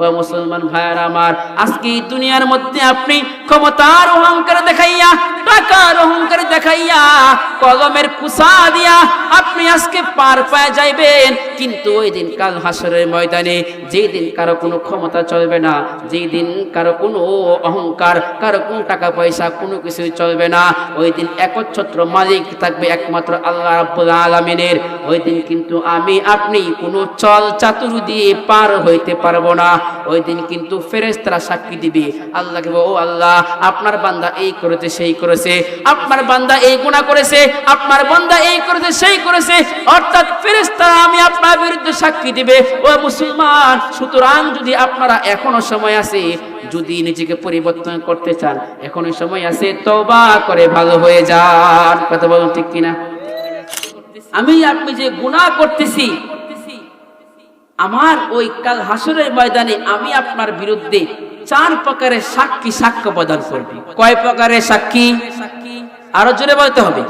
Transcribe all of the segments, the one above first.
ও মুসলমান ভাইরা আমার, আজকে এই দুনিয়ার মধ্যে আপনি ক্ষমতার অহংকার দেখাইয়া, টাকার অহংকার দেখাইয়া, কলমের কুসা দিয়া আপনি আজকে পার পায় যাইবেন, কিন্তু ওই দিন কাল হাসরের ময়দানে যেই দিন কারো কোনো ক্ষমতা চলবে না, যেই দিন কারো কোনো অহংকার, কারো কোনো টাকা পয়সা কোনো কিছুই চলবে না, ওই দিন একচ্ছত্র মালিক থাকবে একমাত্র আল্লাহ রাব্বুল আলামিনের। ওই দিন কিন্তু আমি আপনি কোনো চল চাতুর দিয়ে পার হইতে পারবো না। ওই দিন কিন্তু ফেরেশতারা সাক্ষী দিবে আল্লাহকে, ও আল্লাহ আপনার বান্দা এই করেছে সেই করেছে, আপনার বান্দা এই গুনাহ করেছে, আপনার বান্দা এই করেছে সেই করেছে, অর্থাৎ ফেরেশতারা আমি আপনার বিরুদ্ধে সাক্ষী দিবে। ও মুসলমান, সুতরাং যদি আপনারা এখনো সময় আছে, যদি নিজেকে পরিবর্তন করতে চান এখনো সময় আছে, তওবা করে ভালো হয়ে যান। কথা বলুন ঠিক কিনা? আমি আপনি যে গুনাহ করতেছি, আমার ওই কাল হাসরের ময়দানে আমি আপনার বিরুদ্ধে 4 প্রকারের সাক্ষী সাক্ষ্য প্রদান করবে। কয় প্রকারের সাক্ষী? আরো জোরে বলতে হবে।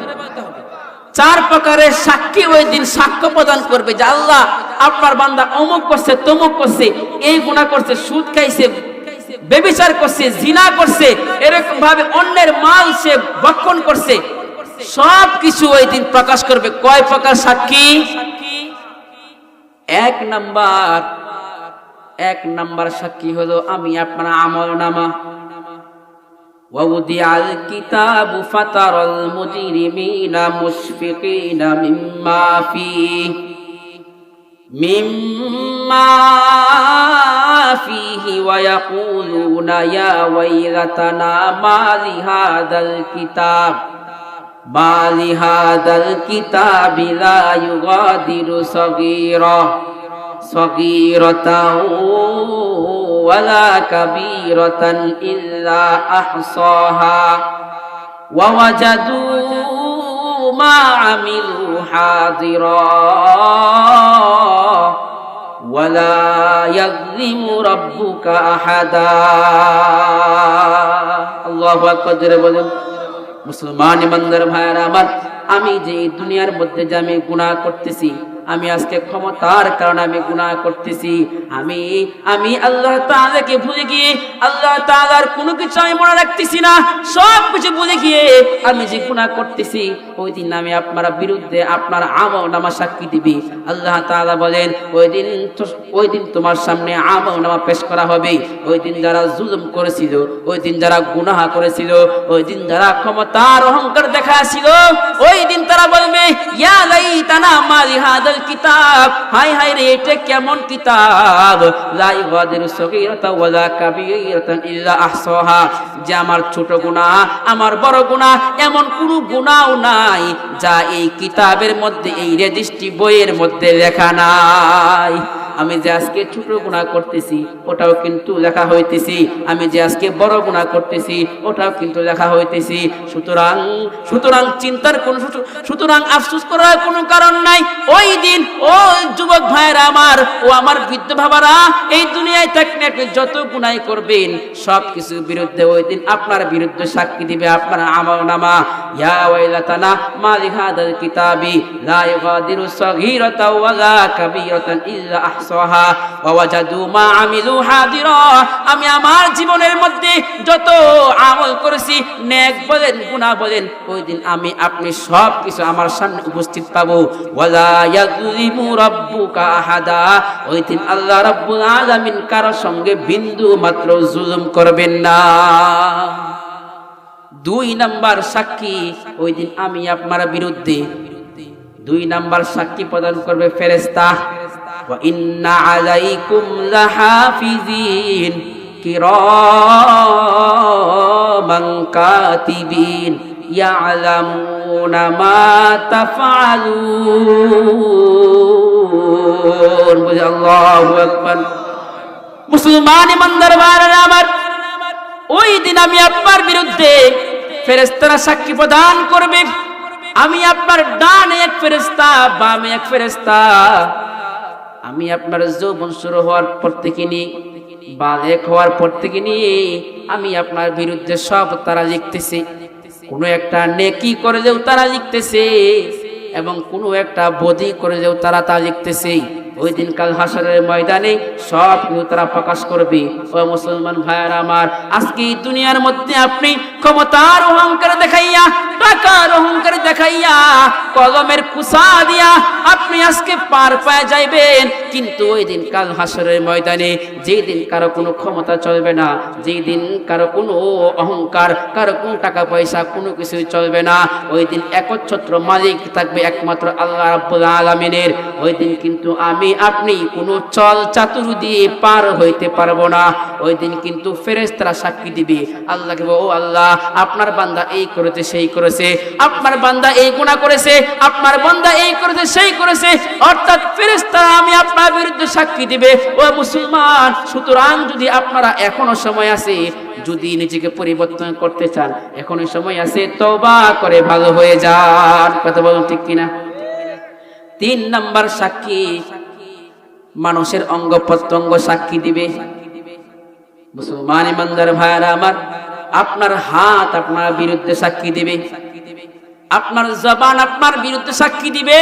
4 প্রকারের সাক্ষী ওই দিন সাক্ষ্য প্রদান করবে যে আল্লাহ আপনার বান্দা অমুক করছে, তমুক করছে, এই গুনাহ করছে, সুদ খাইছে, ব্যভিচার করছে, জিনা করছে, এরকম ভাবে অন্যের মাল সে ভক্ষণ করছে, সব কিছু ওই দিন প্রকাশ করবে। কয় প্রকার সাক্ষী? এক নাম্বার সাক্ষী হলো আমি আপনার আমলনামা। ওয়াউদিআল কিতাবু ফাতারাল মুজরিমিনা মুশফিকিনা মিম্মা ফীহি ওয়া ইয়াকুলুনা ইয়া ওয়াইলাতানা মা লিহাদাল কিতাবি লা ইউগাদিরু সগীরাতাও ওয়ালা কাবীরাতান ইল্লা আহসাহা ওয়া ওয়াজাদু মা আমিলু হাদিরা ওয়ালা ইয়াযলিমু রাব্বুকা আহাদা। আল্লাহু আকবার। জোরে বলুন। মুসলমান ইমানদার ভাইরা আমার, আমি যে দুনিয়ার মধ্যে যে আমি গুনাহ করতেছি, আমি আজকে ক্ষমতার কারণে আমি গুনাহ করতেছি, আমি আল্লাহ তাআলাকে ভুলে গিয়ে, আল্লাহ তাআলার কোনো কিছু আমি মনে রাখতেছি না, সব কিছু ভুলে গিয়ে আমি যে গুনাহ করতেছি, ওই দিন আমি আপনার বিরুদ্ধে আপনার আমলনামা সাক্ষী দিবি। আল্লাহ তাআলা বলেন ওই দিন তোমার সামনে আমলনামা পেশ করা হবে। ওই দিন যারা জুলুম করেছিল, ওই দিন যারা গুনাহ করেছিল, ওই দিন যারা ক্ষমতার অহংকার দেখাছিল, ওই দিন তারা বলবে ইয়া লাইতানা মা লিহাদাল কিতাব, হায় হায় রে, এটা কেমন কিতাব, লা ইউগাদিরু সগীরাতাও ওয়ালা কাবীরাতান ইল্লা আহসাহা, যে আমার ছোট গুনাহ, আমার বড় গুনাহ, এমন কোনো গুনাহও নাই যা এই কিতাবের মধ্যে, এই রেজিস্ট্রি বইয়ের মধ্যে লেখা নাই। আমি যে আজকে ছোট গুনাহ করতেছি ওটাও কিন্তু লেখা হইতেছি, আমি যে আজকে বড় গুনাহ করতেছি ওটাও কিন্তু লেখা হইতেছি। সুতরাং চিন্তার কোন, সুতরাং আফসোস করার কোনো কারণ নাই। ওই দিন ও যুবক ভাইরা আমার, ও আমার বৃদ্ধ বাবারা, এই দুনিয়ায় থাকলে আপনি যত গুনাহ করবেন সব কিছুর বিরুদ্ধে ওই দিন আপনার বিরুদ্ধে সাক্ষী দিবে আপনার আমলনামা। ইয়া ওয়াইলাতানা মা লিহাদাল কিতাবি লা ইউগাদিরু সগীরাতাও ওয়ালা কাবীরাতান ইল্লা আহসাহা ওয়া ওয়াজাদু মা আমিলু হাদিরা, আমি আমার জীবনের মধ্যে যত আমল করেছি, নেক বলেন গুনাহ বলেন, ওই দিন আমি আপনি সব কিছু আমার সামনে উপস্থিত পাবো। ওয়ালা ইয়াযলিমু রাব্বুকা আহাদা, ওই দিন আল্লাহ রাব্বুল আলামিন কারো সঙ্গে বিন্দু মাত্র জুলুম করবেন না। 2 নাম্বার সাক্ষী ওই দিন আমি আপনার বিরুদ্ধে, 2 নাম্বার সাক্ষী প্রদান করবে ফেরেশতা। ওয়া ইন্না আলাইকুম লাহাফিজিন কিরামান কাতিবিন ইয়ালামুনা মা তাফআলুন। বুঝি? আল্লাহু আকবার। মুসলমান ইমানদার ভাইরা আমার, ওই দিন আমি আপনার বিরুদ্ধে ফেরেশতারা সাক্ষী প্রদান করবে। আমি আপনার ডানে এক ফেরেশতা, বামে এক ফেরেশতা। আমি আপনার যৌবন শুরু হওয়ার পর থেকে নিয়ে বালেক হওয়ার পর থেকে নিয়ে আমি আপনার বিরুদ্ধে সব তারা লিখতেছে। কোনো একটা নেকি করলেও তারা লিখতেছে, এবং কোনো একটা বদি করলেও তারা তা লিখতেছে। ওই দিন কাল হাসরের ময়দানে সব কিছু তারা প্রকাশ করবে। ও মুসলমান ভাইয়েরা আমার, আজকে এই দুনিয়ার মধ্যে আপনি ক্ষমতার অহংকার দেখাইয়া, টাকার অহংকার দেখাইয়া, কলমের কুসা দিয়া আপনি আজকে পার পায় যাইবেন, কিন্তু ওই দিন কাল হাসরের ময়দানে যেই দিন কারো কোনো ক্ষমতা চলবে না, যেই দিন কারো কোনো অহংকার, কারো কোনো টাকা পয়সা, কোনো কিছুই চলবে না, ওই দিন একচ্ছত্র মালিক থাকবে একমাত্র আল্লাহ রাব্বুল আলামিনের। ওই দিন কিন্তু আমি আপনি কোনো চল চাতুর দিয়ে পার হইতে পারবো না। ওই দিন কিন্তু ফেরেশতারা সাক্ষী দিবে আল্লাহকে, ও আল্লাহ আপনার বান্দা এই করেছে সেই করেছে, আপনার বান্দা এই গুনাহ করেছে, আপনার বান্দা এই করেছে সেই করেছে, অর্থাৎ ফেরেশতারা আমি আপনার বিরুদ্ধে সাক্ষী দিবে। ও মুসলমান, সুতরাং যদি আপনারা এখনো সময় আছে, যদি নিজেকে পরিবর্তন করতে চান এখনো সময় আছে, তওবা করে ভালো হয়ে যান। কথা বলুন ঠিক কিনা? 3 নাম্বার সাক্ষী, মানুষের অঙ্গ প্রত্যঙ্গ সাক্ষী দিবে। মুসলমান ইমানদার ভাইরা আমার, আপনার হাত আপনার বিরুদ্ধে সাক্ষী দিবে, আপনার জবান আপনার বিরুদ্ধে সাক্ষী দিবে,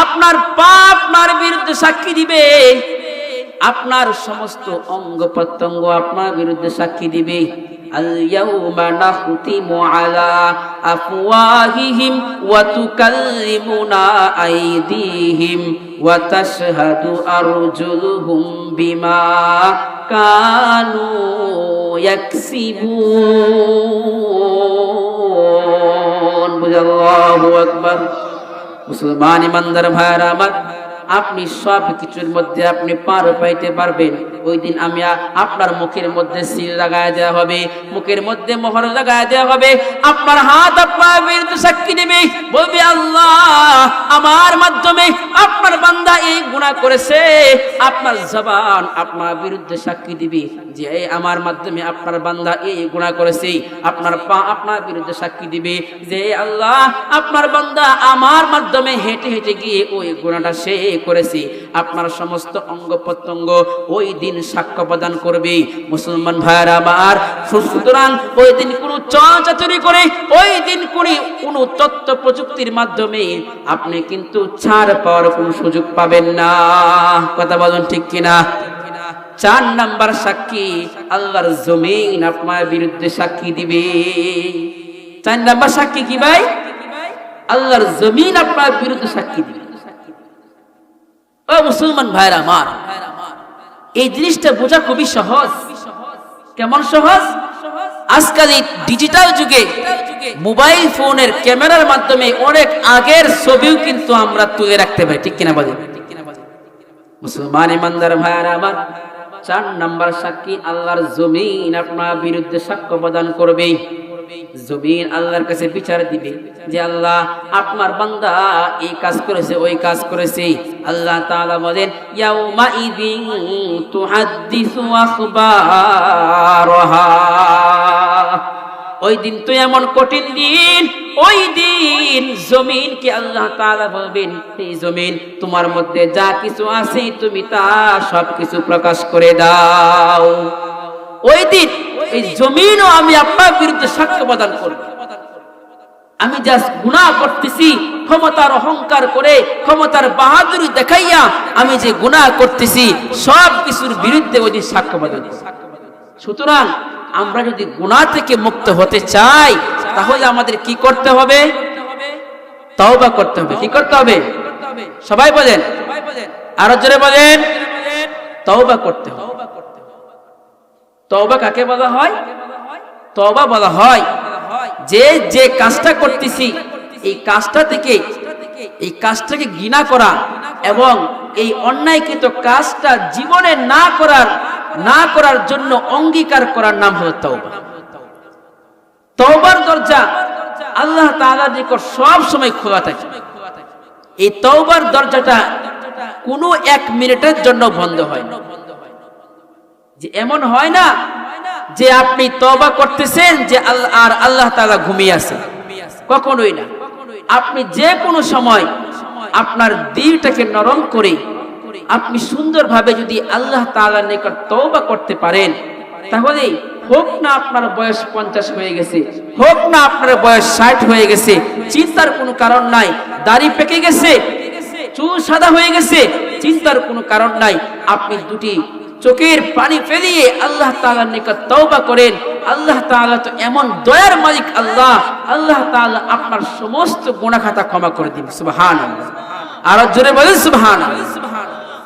আপনার পা আপনার বিরুদ্ধে সাক্ষী দিবে, আপনার সমস্ত অঙ্গ প্রত্যঙ্গ আপনার বিরুদ্ধে সাক্ষী দিবে। আল-ইয়াউমা নাখতিমু আলা আফওয়াহিহিম ওয়া তুকাল্লিমুনা আইদিহিম ওয়া তাশহাদু আরজুলুহুম বিমা কানু ইয়াকসিবুন। আল্লাহু আকবার। মুসলমান ইমানদার ভাইরা আমার, আপনি সব কিছুর মধ্যে আপনি পার পাইতে পারবেন। ওই দিন আমি আপনার মুখের মধ্যে সিল লাগায় দেওয়া হবে, মুখের মধ্যে মোহর লাগায় দেওয়া হবে, আপনার হাত আপনার বিরুদ্ধে সাক্ষী দেবে, বলবে আল্লাহ আমার মাধ্যমে আপনার বান্দা এই গুনাহ করেছে, আপনার জবান আপনার বিরুদ্ধে সাক্ষী দিবে যে আমার মাধ্যমে আপনার বান্দা এই গুনাহ করেছে, আপনার পা আপনার বিরুদ্ধে সাক্ষী দিবে যে আল্লাহ আপনার বান্দা আমার মাধ্যমে হেঁটে হেঁটে গিয়ে ওই গুনাহটা সে করেছে। আপনার সমস্ত অঙ্গ প্রত্যঙ্গ ওই দিন সাক্ষ্য প্রদান করবে। মুসলমান ভাইরা আমার, সুতরাং ওই দিন কোনো চলচাতুরি করে, ওই দিন কোনো তথ্য প্রযুক্তির মাধ্যমে আপনি কিন্তু ছাড় পাওয়ার কোনো সুযোগ পাবেন না। কথা বলুন ঠিক কিনা? 4 নাম্বার সাক্ষী, আল্লাহর জমিন আপনার বিরুদ্ধে সাক্ষী দিবে। 4 নাম্বার সাক্ষী কি ভাই? আল্লাহর জমিন আপনার বিরুদ্ধে সাক্ষী দিবে। ও মুসলমান ভাইরা আমার, এই জিনিসটা বোঝা খুবই সহজ। কেমন সহজ? আজকাল এই ডিজিটাল যুগে মোবাইল ফোনের ক্যামেরার মাধ্যমে অনেক আগের ছবিও কিন্তু আমরা তুলে রাখতে পারি, ঠিক কিনা বলেন? মুসলমান ইমানদার ভাইরা আমার, 4 নাম্বার সাক্ষী, আল্লাহর জমিন আপনার বিরুদ্ধে সাক্ষ্য প্রদান করবে। জমিন আল্লাহর কাছে বিচার দিবে যে আল্লাহ আপনার বান্দা এই কাজ করেছে, ওই কাজ করেছে। আল্লাহ তাআলা বলেন ইয়াউমা ইযিন তুহাদ্দিসু আখবারাহা। ওই দিন তো এমন কঠিন দিন, ওই দিন জমিনকে আল্লাহ তাআলা বলবেন, এই জমিন তোমার মধ্যে যা কিছু আছে তুমি তা সব কিছু প্রকাশ করে দাও। ওই দিন এই জমিনও আমি আপনার বিরুদ্ধে সাক্ষ্য প্রদান করব। আমি জাস্ট গুনাহ করতেছি, ক্ষমতার অহংকার করে, ক্ষমতার বাহাদুরি দেখাইয়া আমি যে গুনাহ করতেছি সব কিছুর বিরুদ্ধে ওই দিন সাক্ষ্য প্রদান করব। সুতরাং আমরা যদি গুনাহ থেকে মুক্ত হতে চাই তাহলে আমাদের কি করতে হবে? তওবা করতে হবে। কি করতে হবে? সবাই বলেন, আরো জোরে বলেন, তওবা করতে হবে। তওবা কাকে বলা হয়? তওবা বলা হয় যে কাজটা করতেছি এই কাজটাকে ঘৃণা করা এবং এই অন্যায়কৃত কাজটা জীবনে না করার জন্য অঙ্গীকার করার নাম হলো তওবা। তওবার দরজা আল্লাহ তাআলার নিকট সব সময় খোলা থাকে। এই তওবার দরজাটা কোনো 1 মিনিটের জন্য বন্ধ হয় না। যে এমন হয় না যে আপনি তওবা করতেছেন যে আল্লাহ তাআলা ঘুমিয়ে আছেন, কখনোই না। আপনি যে কোনো সময় আপনার দিলটাকে নরম করে আপনি সুন্দরভাবে যদি আল্লাহ তাআলার নিকট তওবা করতে পারেন, তাহলে হোক না আপনার বয়স 50 হয়ে গেছে, হোক না আপনার বয়স 60 হয়ে গেছে, চিন্তার কোনো কারণ নাই। দাড়ি পেকে গেছে, চুল সাদা হয়ে গেছে, চিন্তার কোনো কারণ নাই। আপনি দুটি চোখের পানি ফেলিয়ে আল্লাহ তাআলার নিকট তওবা করেন। আল্লাহ তাআলা তো এমন দয়ার মালিক আল্লাহ, আল্লাহ তাআলা আপনার সমস্ত গুনাহ খাতা ক্ষমা করে দিবেন। সুবহানাল্লাহ। আর জোরে বলেন সুবহানাল্লাহ।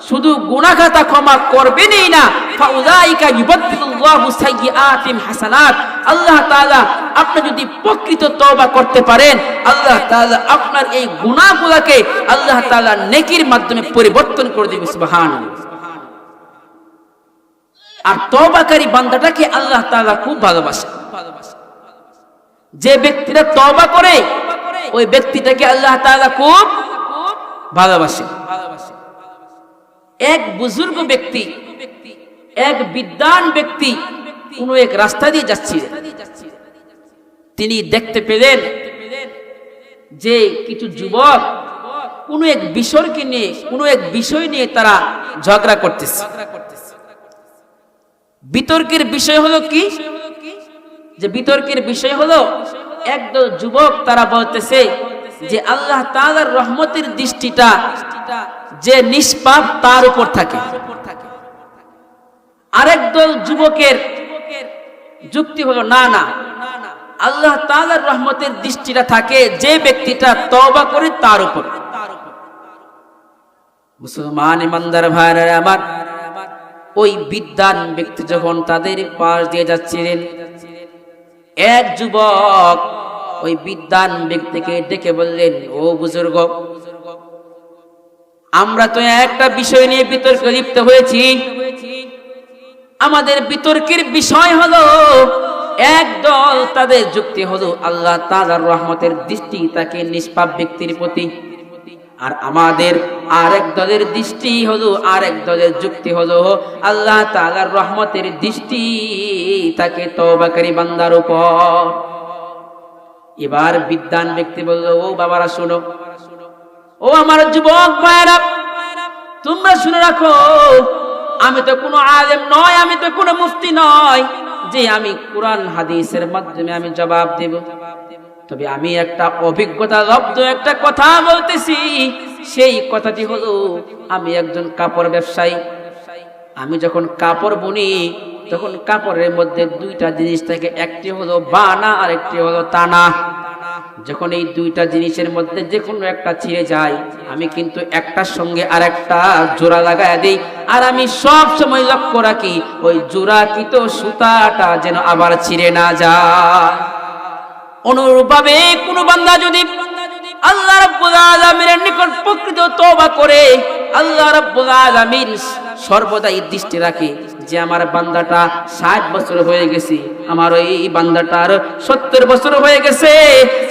শুধু গুনাহ খাতা ক্ষমা করবেনই না, ফাউলাইকা ইউবাদদিলুল্লাহু সাইয়্যাতিহিম হাসানাত। আল্লাহ তাআলা আপনি যদি প্রকৃত তওবা করতে পারেন, আল্লাহ তাআলা আপনার এই গুনাহগুলোকে আল্লাহ তাআলা নেকির মাধ্যমে পরিবর্তন করে দিবেন। সুবহানাল্লাহ। আর তওবাকারী বান্দাটাকে আল্লাহ তাআলা খুব ভালোবাসেন। যে ব্যক্তিরা তওবা করে ওই ব্যক্তিটাকে আল্লাহ তাআলা খুব ভালোবাসেন। এক বুজুর্গ ব্যক্তি, এক বিদ্বান ব্যক্তি কোন এক রাস্তা দিয়ে যাচ্ছিলেন। তিনি দেখতে পেলেন যে কিছু যুবক কোন এক বিষয় নিয়ে তারা ঝগড়া করতেছে। বিতর্কের বিষয় হলো কি? যে বিতর্কের বিষয় হলো একদল যুবক তারা বলতেছে যে আল্লাহ তাআলার রহমতের দৃষ্টিটা যে নিষ্পাপ তার উপর থাকে। আরেক দল যুবকের যুক্তি হলো না না, আল্লাহ তাআলার রহমতের দৃষ্টিটা থাকে যে ব্যক্তিটা তওবা করে তার উপর। মুসলমান ইমানদার ভাইরা আমার, ওই বিদ্বান ব্যক্তি যখন তাদের পাশ দিয়ে যাচ্ছিলেন, এক যুবক ওই বিদ্বান ব্যক্তিকে ডেকে বললেন, ও বুজুর্গ, আমরা তো একটা বিষয় নিয়ে বিতর্কে লিপ্ত হয়েছি। আমাদের বিতর্কের বিষয় হলো একদল তাদের যুক্তি হলো আল্লাহ তাআলার রহমতের দৃষ্টি তাকে নিষ্পাপ ব্যক্তির প্রতি, আর আমাদের আরেক দলের দৃষ্টি হলো, আরেক দলের যুক্তি হলো আল্লাহ তাআলার রহমতের দৃষ্টি তাকে তওবাকারী বান্দার উপর। এবার বিদ্বান ব্যক্তি বলল, ও বাবারা শোনো, ও আমার যুবক ভাইরা, তোমরা শুনে রাখো, আমি তো কোনো আলেম নয়, আমি তো কোনো মুফতি নয় যে আমি কোরআন হাদিসের মাধ্যমে আমি জবাব দেব। তবে আমি একটা অভিজ্ঞতা লব্ধ একটা কথা বলতেছি। সেই কথাটি হলো, আমি একজন কাপড় ব্যবসায়ী। আমি যখন কাপড় বুনি তখন কাপড়ের মধ্যে দুইটা জিনিস থাকে, একটি হলো বানা আর একটি হলো টানা। যখন এই দুইটা জিনিসের মধ্যে যে কোনো একটা ছিঁড়ে যায়, আমি কিন্তু একটার সঙ্গে আর একটা জোড়া লাগায় দিই। আর আমি সব সময় লক্ষ্য রাখি ওই জোড়াকৃত সুতাটা যেন আবার ছিঁড়ে না যায়। অনুরূপভাবে কোন বান্দা যদি আল্লাহ রাব্বুল আলামিনের নিকট প্রকৃত তওবা করে, আল্লাহ রাব্বুল আলামিন সর্বদাই দৃষ্টি রাখে যে আমার বান্দাটা 60 বছর হয়ে গেছে, আমার এই বান্দাটার 70 বছর হয়ে গেছে,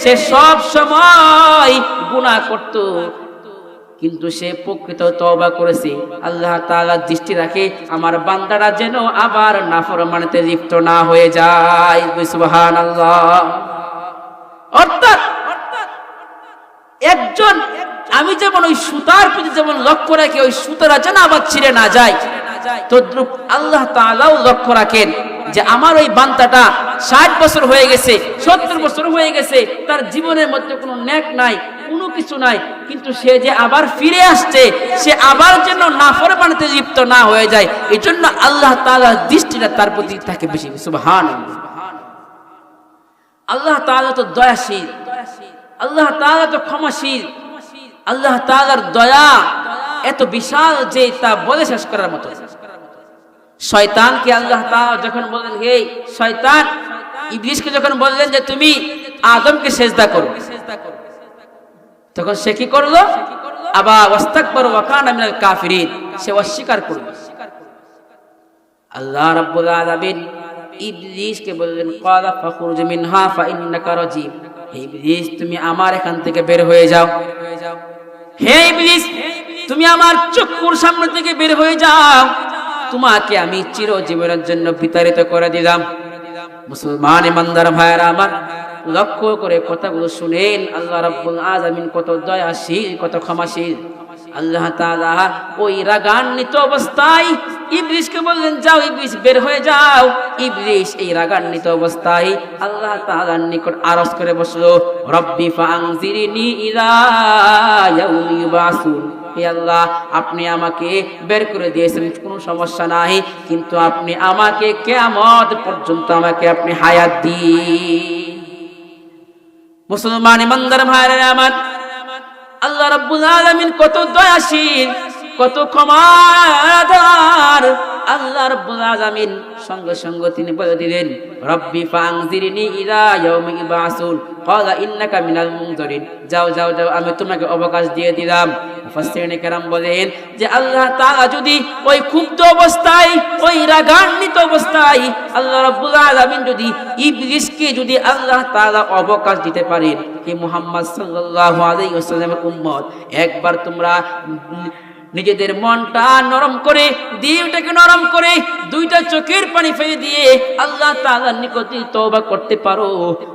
সে সব সময় গুনাহ করত, কিন্তু সে প্রকৃত তওবা করেছে। আল্লাহ তাআলা দৃষ্টি রাখে আমার বান্দাটা যেন আবার নাফরমানিতে লিপ্ত না হয়ে যায়। সুবহানাল্লাহ। অর্থাৎ একজন, আমি যেমন ওই সুতার প্রতি যেমন লক্ষ্য রাখি ওই সুতাটা যেন আবার ছিঁড়ে না যায়, তদ্রূপ আল্লাহ তাআলাও লক্ষ্য রাখেন যে আমার ওই বান্দাটা 60 বছর হয়ে গেছে, 70 বছর হয়ে গেছে, তার জীবনের মধ্যে কোনো নেক নাই, কোনো কিছু নাই, কিন্তু সে যে আবার ফিরে আসছে, সে আবার যেন নাফরমানিতে লিপ্ত না হয়ে যায়, এই জন্য আল্লাহ তাআলার দৃষ্টিটা তার প্রতি থাকে বেশি। সুবহানাল্লাহ। আল্লাহ তাআলা তো দয়াশীল, আল্লাহ তাআলা তো ক্ষমাশীল, আল্লাহ তাআলার দয়া এত বিশাল যে তা বলে শেষ করার মতো। শয়তানকে আল্লাহ তাআলা যখন বললেন, হে শয়তান, ইবলিসকে যখন বললেন যে তুমি আদমকে সিজদা করো, তখন সে কি করলো? আবা ওয়াস্তাকবারা ওয়া কানা মিনাল কাফিরিন, সে অস্বীকার করলো। আল্লাহ রাব্বুল আলামিন ইবলিসকে বললেন, ক্বালা ফাখরুজ মিনহা ফাইন্নাকা রাজিম, হে ইবলিস তুমি আমার এখান থেকে বের হয়ে যাও। হে ইবলিস তুমি আমার চক্ষুর সামনে থেকে বের হয়ে যাও, তোমাকে আমি চিরজীবনের জন্য বিতাড়িত করে দিলাম। মুসলমান ইমানদার ভাইরা আমার, লক্ষ্য করে কথাগুলো শুনেন। আল্লাহ রাব্বুল আলামিন কত দয়াশীল, কত ক্ষমাশীল। আল্লাহ তাআলা ওই রাগান্বিত অবস্থায় ইবলিসকে বললেন, যাও ইবলিস বের হয়ে যাও। ইবলিস এই রাগান্বিত অবস্থায় আল্লাহ তাআলার নিকট আরজ করে বসলো, রব্বি ফাআনজিরনি ইলা ইয়াউমি ইউবাসুন, হে আল্লাহ, আপনি আমাকে বের করে দিয়েছেন, কোনো সমস্যা নাই, কিন্তু আপনি আমাকে কিয়ামত পর্যন্ত আমাকে আপনি হায়াত দিন। মুসলমান ইমানদার ভাইরা আমার, আল্লাহ রাব্বুল আলামিন কত দয়াশীল, কত ক্ষমাদার। আল্লাহ রাব্বুল আলামিন সঙ্গে সঙ্গে তিনি বলে দিলেন, রব্বি ফাংজিরনি ইলা ইয়াউমি ইবাসুন ক্বালা ইন্নাকা মিনাল মুনজিরিন। যাও যাও যাও, আমি তোমাকে অবকাশ দিয়ে দিলাম। মুফাসসিরিনে কেরাম বলেন যে আল্লাহ তাআলা যদি ওই ক্ষুব্ধ অবস্থায়, ওই রাগান্বিত অবস্থায় আল্লাহ রাব্বুল আলামিন যদি ইবলিসকে যদি আল্লাহ তাআলা অবকাশ দিতে পারেন, কি মুহাম্মদ সাল্লাল্লাহু আলাইহি ওয়াসাল্লামের উম্মত, একবার তোমরা নিজেদের মনটা নরম করে, দিলটাকে নরম করে, দুইটা চোখের পানি ফেলে দিয়ে আল্লাহ তাআলার নিকটে তওবা করতে পারো,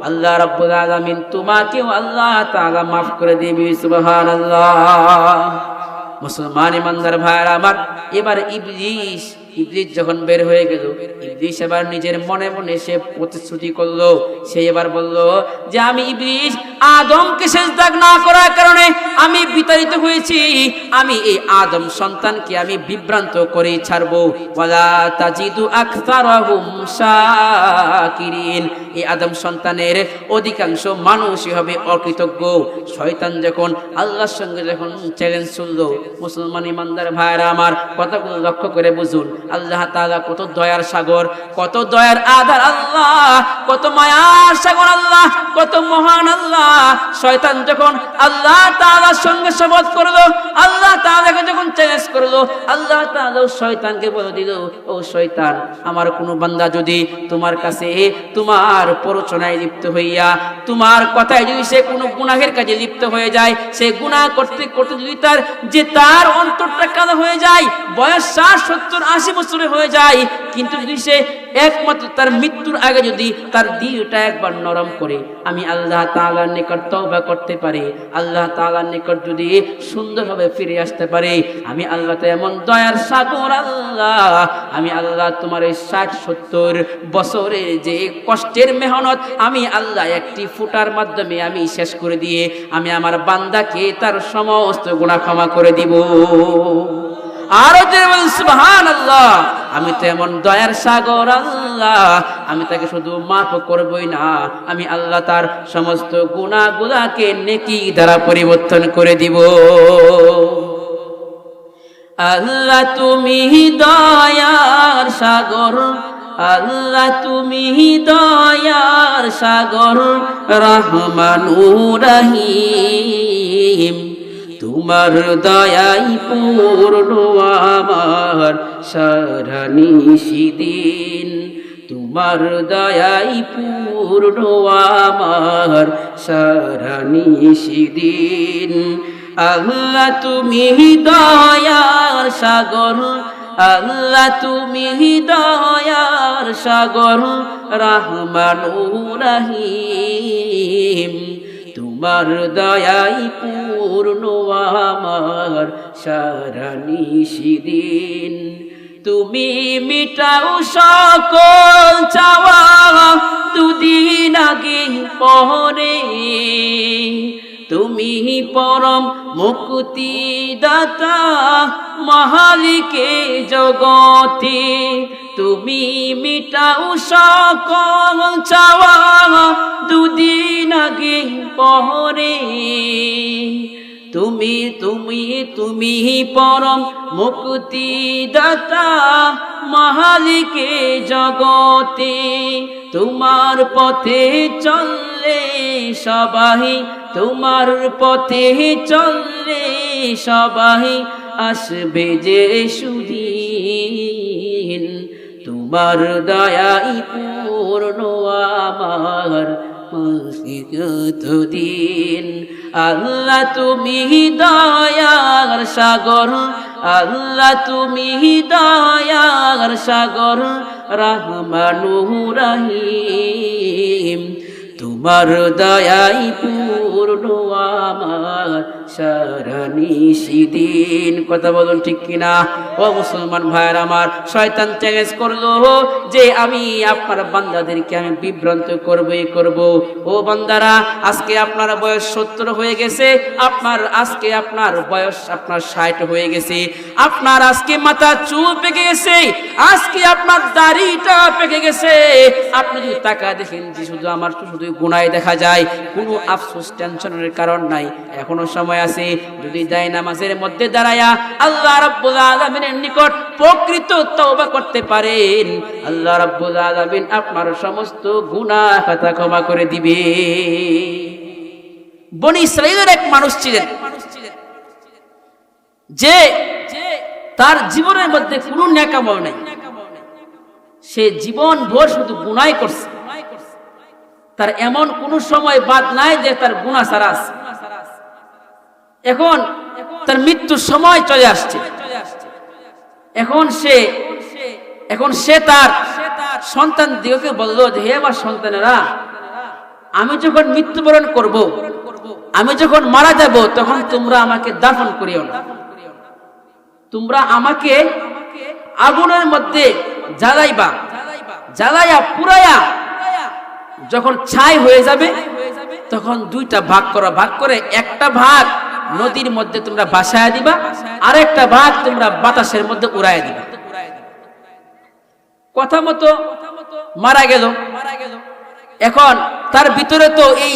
আল্লাহ রাব্বুল আলামিন তোমাকেও আল্লাহ তাআলা মাফ করে দিবে। সুবহানাল্লাহ। মুসলমান ইমানদার ভাইরা আমার, এবার ইবলিস যখন বের হয়ে গেল, ইবলিস এবার নিজের মনে মনে সে প্রতিশ্রুতি করলো, সে এবার বলল যে আমি ইবলিস আদমকে সিজদা না করার কারণে আমি বিতাড়িত হয়েছি, আমি এই আদম সন্তানকে আমি বিভ্রান্ত করে ছাড়বো। ওয়ালা তাজিদু আকসারাহুম শাকিরিন। এই আদম সন্তানের অধিকাংশ মানুষই হবে অকৃতজ্ঞ। শয়তান যখন আল্লাহর সঙ্গে যখন চ্যালেঞ্জ ছুড়লো, মুসলমান ইমানদার ভাইরা আমার কথাগুলো লক্ষ্য করে বুঝুন, আল্লাহ তাআলা কত দয়ার সাগর, কত দয়ার আধার আল্লাহ, কত মায়ার সাগর আল্লাহ, কত মহান আল্লাহ। শয়তান যখন আল্লাহ তাআলার সঙ্গে শপথ করলো, আল্লাহ তাআলাকে যখন চ্যালেঞ্জ করলো, আল্লাহ তাআলা শয়তানকে বলে দিল, ও শয়তান, আমার কোনো বান্দা যদি তোমার কাছে তোমার প্ররোচনায় লিপ্ত হইয়া, তোমার কথায় যদি সে কোনো গুনাহের কাজে লিপ্ত হয়ে যায়, সে গুনাহ করতে করতে যদি তার অন্তরটা কালো হয়ে যায়, বয়স 60, 70, 80 বছরে হয়ে যায়, কিন্তু যদি সে একমাত্র তার মৃত্যুর আগে যদি তার দিলটা একবার নরম করে আমি আল্লাহ তাআলার নিকট তওবা করতে পারি, আল্লাহ তাআলার নিকট যদি সুন্দরভাবে ফিরে আসতে পারে, আমি আল্লাহ তো এমন দয়ার সাগর আল্লাহ, আমি আল্লাহ তোমার এই 60-70 বছরে যে কষ্টের মেহনত আমি আল্লাহ একটি ফুটার মাধ্যমে আমি শেষ করে দিয়ে আমি আমার বান্দাকে তার সমস্ত গুনাহ ক্ষমা করে দিব। আরো যে সুবহানাল্লাহ, আমি তো এমন দয়ার সাগর আল্লাহ, আমি তাকে শুধু মাফ করবই না, আমি আল্লাহ তার সমস্ত গুনাহগুলোকে নেকি দ্বারা পরিবর্তন করে দিব। আল্লাহ তুমি দয়ার সাগর, আল্লাহ তুমি দয়ার সাগর, রহমানুর রহিম। তোমার দয়াই পূর্ণ আমার সারা নিশিদিন, তোমার দয়াই পূর্ণ আমার সারা নিশিদিন। আল্লাহ তুমি দয়ার সাগর, আল্লাহ তুমি দয়ার সাগর, রহমানুর রহিম। তোমার দয়াই পূর্ণ আমার সারা নিশিদিন। তুমি মিটাও সকল চাওয়া দুদিন আগে পরে, তুমি পরম মুক্তি দাতা মালিকে জগতে। তুমি মিটাও সকল চাওয়া দুদিন আগে পরে, তুমি তুমি তুমি পরম মুক্তি দাতা মালিকে জগতে। তোমার পথে চললে সবাই, তোমার পথে চললে সবাই আসবে যে সুদিন। তোমার দয়াই পূর্ণ আমার দিন। আল্লাহ তুমি দয়ার সাগর, আল্লাহ তুমি দয়ার সাগর, রহমানুর রহিম। তোমার দয়াই পূর্ণ আমার সারা নিশিদিন। কথা বলুন ঠিক কিনা ও মুসলমান ভাইয়ের আমার? শয়তান চ্যালেঞ্জ করলো যে আমি আপনার বান্দাদেরকে আমি বিভ্রান্ত করব। ও বান্দারা, আজকে আপনার বয়স 70 হয়ে গেছে, আজকে আপনার বয়স 60 হয়ে গেছে, আপনার আজকে মাথা চুল পেকে গেছে, আজকে আপনার দাড়িটা পেকে গেছে। আপনি যদি টাকা দেখেন যে শুধু আমার শুধু গুনাহ দেখা যায়, কোনো আফসোস টেনশনের কারণ নাই, এখনো সময় আছে। যদি দায় নামাজের মধ্যে দাঁড়ায়া আল্লাহ রাব্বুল আলামিনের নিকট প্রকৃত তওবা করতে পারেন, আল্লাহ রাব্বুল আলামিন আপনার সমস্ত গুনাহ খাতা ক্ষমা করে দিবে। বনি ইসরাইলের এক মানুষ ছিলেন যে তার জীবনের মধ্যে কোনো নেক আমল নাই, সে জীবন ভর শুধু গুনাহ করছে, তার এমন কোন সময় বাদ নাই যে তার গুনাহ ছাড়া আছে। এখন তার মৃত্যুর সময় চলে আসছে। এখন সে তার সন্তান দিগকে বলল যে হে আমার সন্তানেরা, আমি যখন মৃত্যুবরণ করব, আমি যখন মারা যাব, তখন তোমরা আমাকে দাফন করিও না, তোমরা আমাকে আগুনের মধ্যে জ্বালাইয়া পুরাইয়া যখন ছাই হয়ে যাবে, তখন দুইটা ভাগ করে একটা ভাগ নদীর মধ্যে তোমরা ভাসায়া দিবা, আর একটা ভাগ তোমরা বাতাসের মধ্যে উড়াইয়া দিবা। কথা মতো মারা গেল। এখন তার ভিতরে তো এই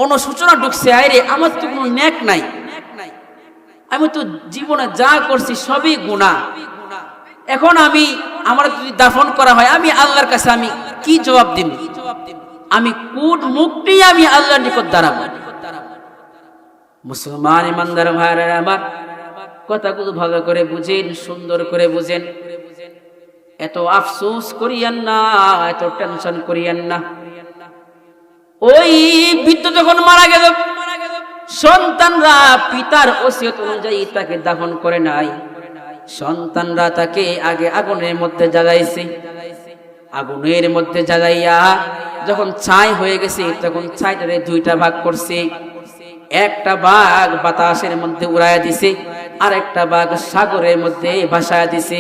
অনুশোচনা ঢুকছে, আরে আমার তো কোনো নেক নাই, আমি তো জীবনে যা করছি সবই গুনাহ, এখন আমার যদি দাফন করা হয়, আমি আল্লাহর কাছে আমি কি জবাব দিব? আমি কোন মুখ নিয়ে আমি আল্লাহর নিকট দাঁড়াবো? মুসলমান ইমানদার ভাইরা আমার, কথাগুলো ভালো করে বুঝেন, সুন্দর করে বুঝেন। এত আফসোস করিয়েন না, এত টেনশন করিয়েন না। ওই বৃদ্ধ যখন মারা গেল, সন্তানরা পিতার ওসিয়ত অনুযায়ী তাকে দাফন করে নাই, সন্তানরা তাকে আগে আগুনের মধ্যে জ্বালাইছে। আগুনের মধ্যে জ্বালাইয়া যখন ছাই হয়ে গেছে, তখন ছাইটারে দুইটা ভাগ করছে, একটা ভাগ বাতাসের মধ্যে উড়াইয়া দিছে, আর একটা ভাগ সাগরের মধ্যে ভাসায়া দিছে।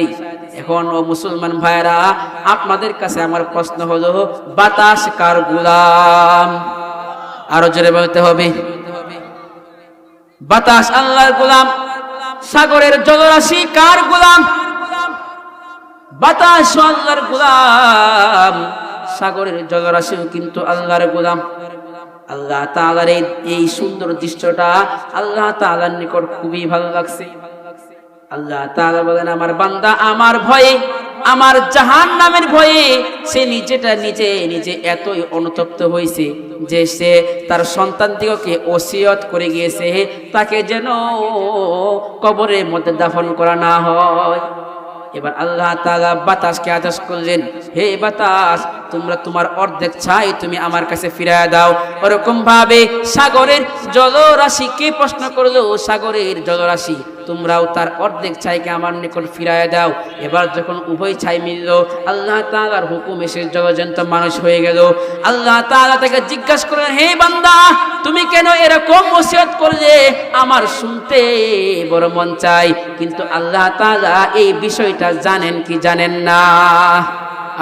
এখন ও মুসলমান ভাইরা, আপনাদের কাছে আমার প্রশ্ন হলো, বাতাস কার গোলাম? আরো জোরে বলতে হবে। বাতাস আল্লাহর গোলাম। সাগরের জলরাশি কার গোলাম? বাতাস আল্লাহর গোলাম, সাগরের জলরাশিও কিন্তু আল্লাহর গোলাম। আল্লাহ তাআলার এই সুন্দর দৃশ্যটা আল্লাহ তাআলার নিকট খুবই ভালো লাগছে। আল্লাহ তাআলা বলেন, আমার বান্দা আমার ভয়ে, আমার জাহান্নামের ভয়ে সে নিজে এতই অনুতপ্ত হয়েছে যে সে তার সন্তানদিগকে ওসিয়ত করে গিয়েছে তাকে যেন কবরের মধ্যে দাফন করা না হয়। এবার আল্লাহ তাআলা বাতাসকে আদেশ করলেন, হে বাতাস, তোমার অর্ধেক ছাই তুমি আমার কাছে ফিরিয়ে দাও। ওরকম ভাবে সাগরের জলরাশিকে প্রশ্ন করলো, সাগরের জলরাশি তোমরাও তার অর্ধেক ছাইকে আমার নিকট ফিরিয়ে দাও। এবার যখন উভয় ছাই মিলল, আল্লাহ তাআলার হুকুম এসে জলজন্ত মানুষ হয়ে গেল। আল্লাহ তাআলা তাকে জিজ্ঞাসা করলেন, হে বান্দা, তুমি কেন এরকম ওসিয়ত করলে? আমার শুনতে বড় মন চাই, কিন্তু আল্লাহ তাআলা এই বিষয়টা জানেন কি জানেন না?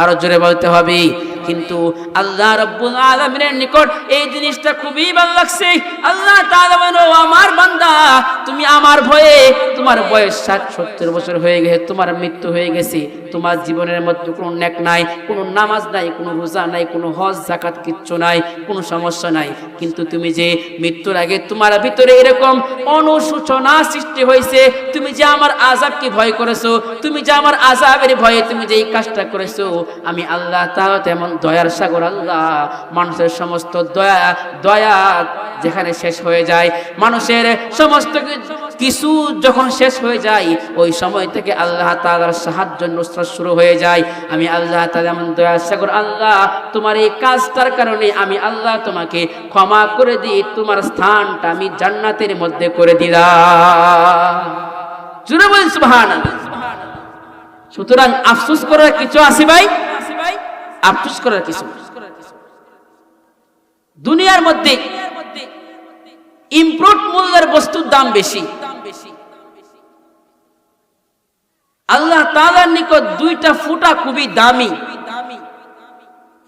আরো জোরে বলতে হবে। কিন্তু আল্লাহ রাব্বুল আলামিনের নিকট এই জিনিসটা খুবই ভালো লাগছে। আল্লাহ তাআলা বলেন, ও আমার বান্দা, তুমি আমার ভয়ে, তোমার বয়স 60-70 বছর হয়ে গেছে, তোমার মৃত্যু হয়ে গেছে, তোমার জীবনের মধ্যে কোনো নেক নাই, কোনো নামাজ নাই, কোনো রোজা নাই, কোনো হজ যাকাত কিচ্ছু নাই, কোনো সমস্যা নাই, কিন্তু তুমি যে মৃত্যুর আগে তোমার ভিতরে এরকম অনুশোচনা সৃষ্টি হয়েছে, তুমি যে আমার আযাবকে ভয় করেছো, তুমি যে আমার আযাবের ভয়ে তুমি যে এই কাজটা করেছো, আমি আল্লাহ তাআলা তেমন দয়ার সাগর আল্লাহ। মানুষের সমস্ত দয়া যেখানে শেষ হয়ে যায়, মানুষের সমস্ত কিছু যখন শেষ হয়ে যায়, ওই সময় থেকে আল্লাহ তাআলার সাহায্য নুসরাত শুরু হয়ে যায়। আমি আল্লাহ তাআলা এমন দয়ার সাগর আল্লাহ, তোমার এই কাজটার কারণে আমি আল্লাহ তোমাকে ক্ষমা করে দিই, তোমার স্থানটা আমি জান্নাতের মধ্যে করে দিলাম। জোরে বলেন সুবহানাল্লাহ। সুতরাং আফসোস করার কিছু আছে ভাই? আফসোস করার কিছু। দুনিয়ার মধ্যে ইম্পোর্ট মূল্যের বস্তুর দাম বেশি। আল্লাহ তাআলার নিকট দুইটা ফুটা খুবই দামি।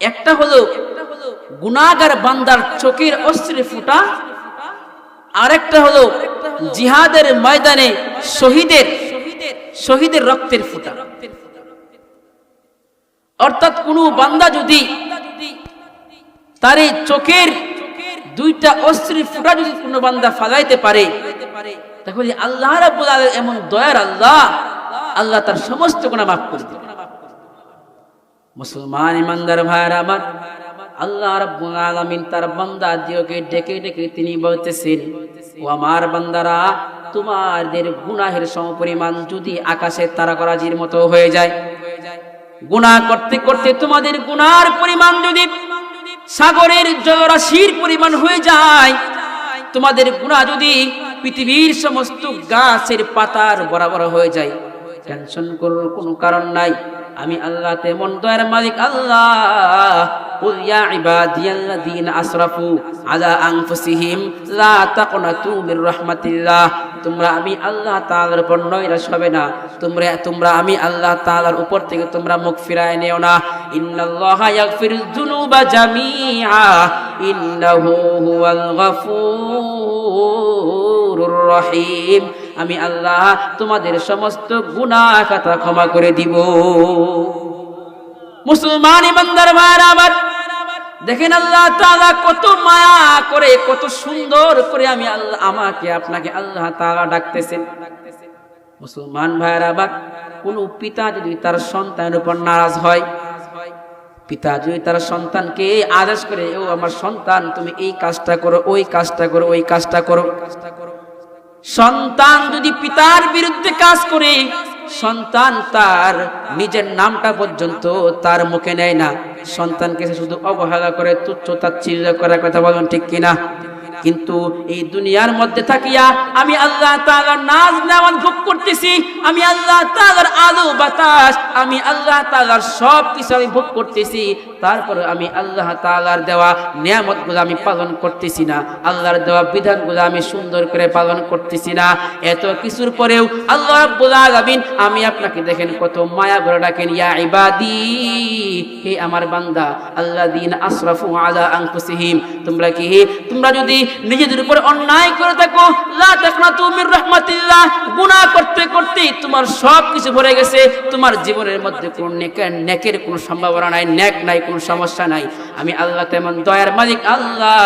একটা হলো গুনাহগার বান্দার চোখের অশ্রুর ফুটা, আরেকটা হলো জিহাদের ময়দানে শহীদের রক্তের ফুটা। অর্থাৎ কোন বান্দা যদি তার এই চোখের দুইটা অশ্রুর ফুটা যদি কোন বান্দা ফালাইতে পারে, তাহলে আল্লাহ রাব্বুল আলামিন এমন দয়ার আল্লাহ, আল্লাহ তার সমস্ত গুনাহ মাফ করে দেবেন। মুসলমান ইমানদার ভাইরা আমার, আল্লাহ রাব্বুল আলামিন তার বান্দা দিওকে ডেকে ডেকে তিনি বলতেছেন, ও আমার বান্দারা, তোমাদের গুনাহের সমপরিমাণ যদি আকাশের তারকারাজির মতো হয়ে যায়, গুনাহ করতে করতে তোমাদের গুনার পরিমাণ যদি সাগরের জলরাশির পরিমাণ হয়ে যায়, তোমাদের গুনাহ যদি পৃথিবীর সমস্ত গাছের পাতার বরাবর হয়ে যায়, টেনশন করার কোনো কারণ নাই। আমি আল্লাহ তেমন দয়ার মালিক আল্লাহ। কুল ইয়া ইবাদিয়াল্লাযীনা আসরাফু আলা আনফুসিহিম লা তাকনাতু মির রাহমাতিল্লাহ। তোমরা আমি আল্লাহ তাআলার উপর নৈরাশ হবে না, তোমরা আমি আল্লাহ তাআলার উপর থেকে তোমরা মুখ ফিরায় নিও না। ইন্নাল্লাহা ইয়াগফিরুয যুনুবা জামিআ ইন্নাহু হুয়াল গফুরুর রহিম। আমি আল্লাহ তোমাদের সমস্ত গুনাহ খাতা ক্ষমা করে দিব। মুসলমান ইমানদার ভাইরা আমার, দেখেন আল্লাহ তাআলা কত মায়া করে, কত সুন্দর করে আমি আল্লাহ আমাকে আপনাকে আল্লাহ তাআলা ডাকতেছেন। মুসলমান ভাইরা আমার, কোন পিতা যদি তার সন্তানের উপর নারাজ হয়, পিতা যদি তার সন্তানকে আদেশ করে, ও আমার সন্তান তুমি এই কাজটা করো, ওই কাজটা করো, ওই কাজটা করো, সন্তান যদি পিতার বিরুদ্ধে কাজ করে, সন্তান তার নিজের নামটা পর্যন্ত তার মুখে নেয় না, সন্তানকে শুধু অবহেলা করে, তুচ্ছ তাচ্ছিল্য করার কথা বলেন ঠিক কিনা? কিন্তু এই দুনিয়ার মধ্যে থাকিয়া আমি আল্লাহ তাআলার নাজ নেওয়ান ভোগ করতেছি, আমি আল্লাহ তাআলার আলো বাতাস, আমি আল্লাহ তাআলার সব কিছু আমি ভোগ করতেছি, তারপরে আমি আল্লাহ তাআলার দেওয়া নিয়ামতগুলো আমি পালন করতেছি না, আল্লাহর দেওয়া বিধানগুলো আমি সুন্দর করে পালন করতেছি না। এত কিছুর পরেও আল্লাহ রাব্বুল আলামিন আমি আপনাকে দেখেন কত মায়া ভরে ডাকেন, ইয়া ইবাদি, হে আমার বান্দা, আল্লাযীনা আসরাফু আলা আনফুসিহিম, তোমরা যদি নিজেদের উপর অন্যায় করে থাকো, লা তাকনাতু মির রাহমাতিল্লাহ, গুনাহ করতে করতে তোমার সব কিছু ভরে গেছে, তোমার জীবনের মধ্যে কোনো নেকের কোনো সম্ভাবনা নাই, নেক নাই, কোনো সমস্যা নাই, আমি আল্লাহ তেমন দয়ার মালিক আল্লাহ।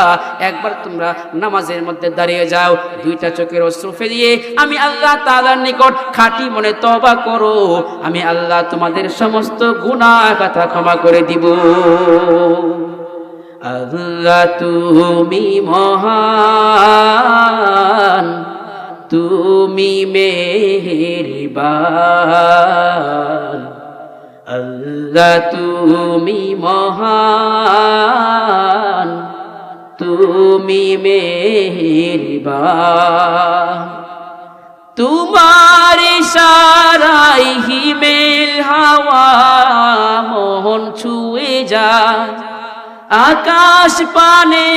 একবার তোমরা নামাজের মধ্যে দাঁড়িয়ে যাও, দুইটা চোখের অশ্রু ফেলিয়ে আমি আল্লাহ তাআলার নিকট খাঁটি মনে তওবা করো, আমি আল্লাহ তোমাদের সমস্ত গুনাহ কথা ক্ষমা করে দিব। আল্লাহ তুমি মহান, তুমি মেহেরবান, আল্লাহ তুমি মহান, তুমি মেহেরবান, তোমার ইশারায় হিমেল হাওয়া মোহন ছুঁয়ে যায়, আকাশ পানে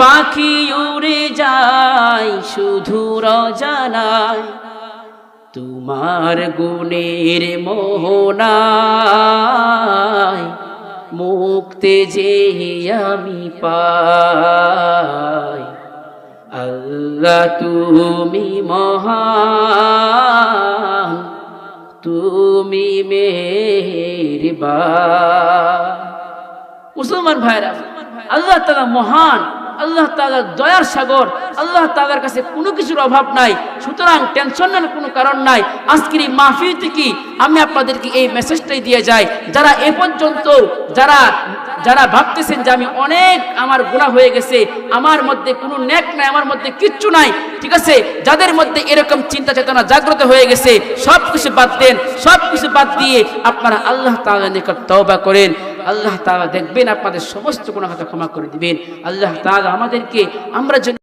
পাখি উড়ে যায় শুধু রজানায়, তোমার গুণের মোহনায় মুক্তি যে আমি পাই। আল্লাহ তুমি মহান, তুমি মেহেরবান। মুসলমান ভাইরা, আল্লাহ তাআলা মহান, আল্লাহ তাআলার দয়ার সাগর, আল্লাহ তাআলার কাছে কোনো কিছুর অভাব নাই, সুতরাং টেনশন নেওয়ার কোনো কারণ নাই। আজকের এই মাহফিল থেকে আমি আপনাদেরকে এই মেসেজটাই দিয়ে যাই, যারা এ পর্যন্ত যারা ভাবতেছেন যে আমি অনেক আমার গুনাহ হয়ে গেছে, আমার মধ্যে কোনো নেক নাই, আমার মধ্যে কিচ্ছু নাই, ঠিক আছে, যাদের মধ্যে এরকম চিন্তা চেতনা জাগ্রত হয়ে গেছে, সব কিছু বাদ দেন, সব কিছু বাদ দিয়ে আপনারা আল্লাহ তাআলার নিকট তওবা করেন। আল্লাহ তাআলা দেখবেন আপনাদের সমস্ত গুনাহ ক্ষমা করে দিবেন। আল্লাহ তাআলা আমাদেরকে আমরা